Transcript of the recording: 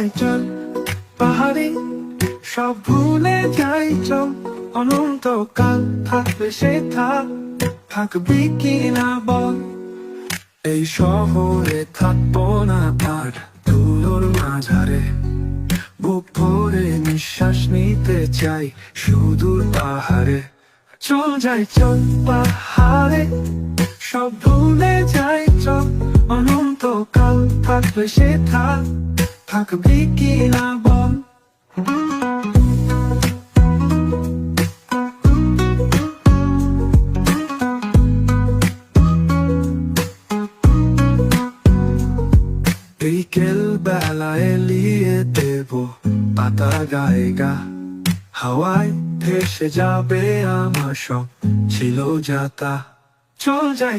যাই চল পাহাড়ে, সব ভুলে যাই চল। অনন্তকাল থাকবে সে থাকবি কিনা বল। এই শহরে থাকবো না আর ধুলোর মাঝারে, বুক ভরে নিঃশ্বাস নিতে চাই সুদূর পাহাড়ে। চল যাই চল পাহাড়ে, সব ভুলে যাই চল। অনন্তকাল থাকবে সে থাকবি কিনা বল। বিকেল বেলায় এলিয়ে দেব পাতা গায়ে গা, হাওয়ায় ভেসে যাবে আমার সব ছিল যাতা। চল যাই